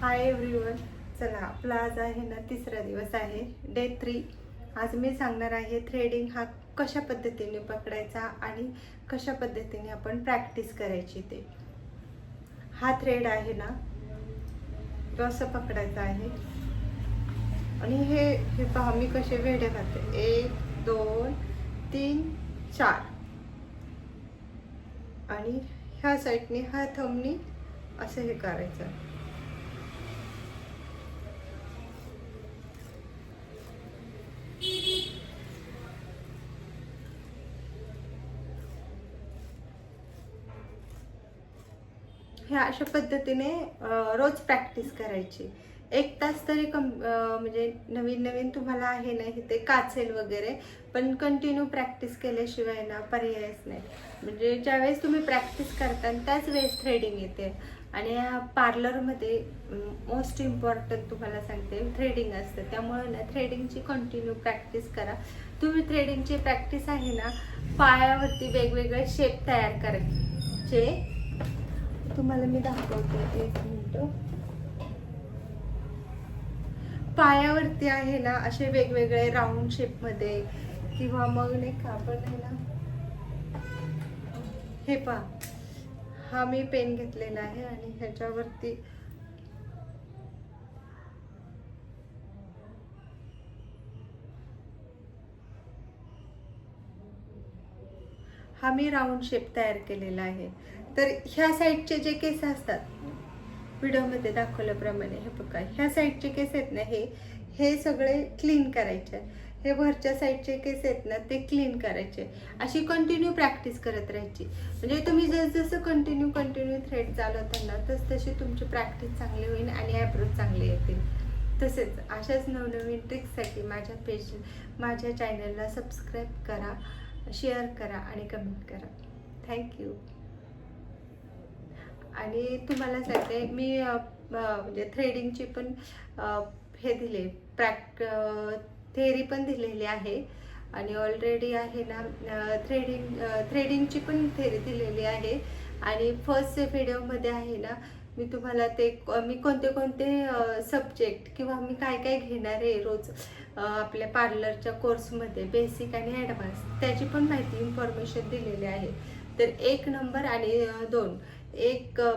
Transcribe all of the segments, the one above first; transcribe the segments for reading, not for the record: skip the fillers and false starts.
Hi everyone. चला, आपला आज आहे ना तिसरा दिवस आहे, डे 3. आज मी सांगणार आहे थ्रेडिंग हा कशा पद्धतीने पकडायचा आणि कशा पद्धतीने आपण प्रॅक्टिस करायची ते. हा थ्रेड आहे ना तो असं पकडायचा आहे आणि हे हे पहा मी कसे वेढे घालते. 1 2 3 4 आणि ह्या साईडने ह्या थंबनी असं हे करायचं. ह्या अशा पद्धतीने रोज प्रॅक्टिस करायची. 1 तास तरी म्हणजे नवीन नवीन तुम्हाला आहे ना ते काचेल वगैरे, पण कंटिन्यू प्रॅक्टिस केल्याशिवाय ना पर्यायच नाही. म्हणजे ज्यावेळेस तुम्ही प्रॅक्टिस करता त्याच वेळेस थ्रेडिंग येते. आणि या पार्लरमध्ये मोस्ट इम्पॉर्टंट तुम्हाला सांगते थ्रेडिंग असतं. त्यामुळे ना थ्रेडिंगची कंटिन्यू प्रॅक्टिस करा. तुम्ही थ्रेडिंगची प्रॅक्टिस आहे ना पायावरती वेगवेगळे शेप तयार करायचे. तुम्हाला मी दाखवते, 1 मिनिट. पायावरती आहे ना असे वेगवेगळे राऊंड शेप मध्ये किंवा मग नाही का आपण आहे ना हे पहा, हा मी पेन घेतलेला आहे आणि ह्याच्यावरती हा मी राऊंड शेप तयार केलेला आहे. तर ह्या साईडचे जे केस असतात व्हिडिओमध्ये दाखवल्याप्रमाणे, हे बघा ह्या साईडचे केस आहेत ना हे सगळे क्लीन करायचे. हे वरच्या साईडचे केस आहेत ना ते क्लीन करायचे. अशी कंटिन्यू प्रॅक्टिस करत राहायची. म्हणजे तुम्ही जसं कंटिन्यू थ्रेड चालवता ना तशी तुमची प्रॅक्टिस चांगली होईल आणि ॲब्रोज चांगले येतील. तसेच अशाच नवनवीन ट्रिक्ससाठी माझ्या चॅनलला सबस्क्राईब करा, शेअर करा आणि कमेंट करा. थँक्यू. आणि तुम्हाला सांगते मी म्हणजे थ्रेडिंगची पण हे दिले थेअरी पण दिलेली आहे आणि ऑलरेडी आहे ना थ्रेडिंगची पण थेअरी दिलेली आहे. आणि फर्स्ट व्हिडिओमध्ये आहे ना मी तुम्हाला मी कोणते सब्जेक्ट किंवा मी काय काय घेणार आहे रोज आपल्या पार्लरच्या कोर्समध्ये, बेसिक आणि ॲडव्हान्स, त्याची पण माहिती इन्फॉर्मेशन दिलेली आहे. तर 1 नंबर आणि 2,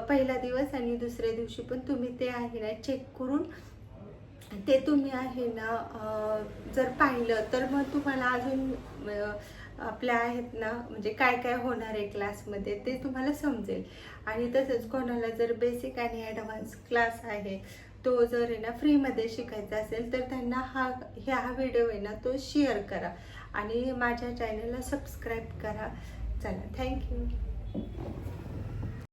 पहिला दिवस आणि दुसऱ्या दिवशी पण तुम्ही ते आहे ना चेक करून ते तुम्ही आहे ना जर पाहिलं तर मग तुम्हाला अजून आपल्या आहेत ना म्हणजे काय काय होणार आहे क्लासमध्ये ते तुम्हाला समजेल. आणि तसंच कोणाला जर बेसिक आणि ॲडव्हान्स क्लास आहे तो जर आहे ना फ्रीमध्ये शिकायचा असेल तर त्यांना हा व्हिडिओ आहे ना तो शेअर करा आणि माझ्या चॅनलला सबस्क्राईब करा. चला, थँक्यू.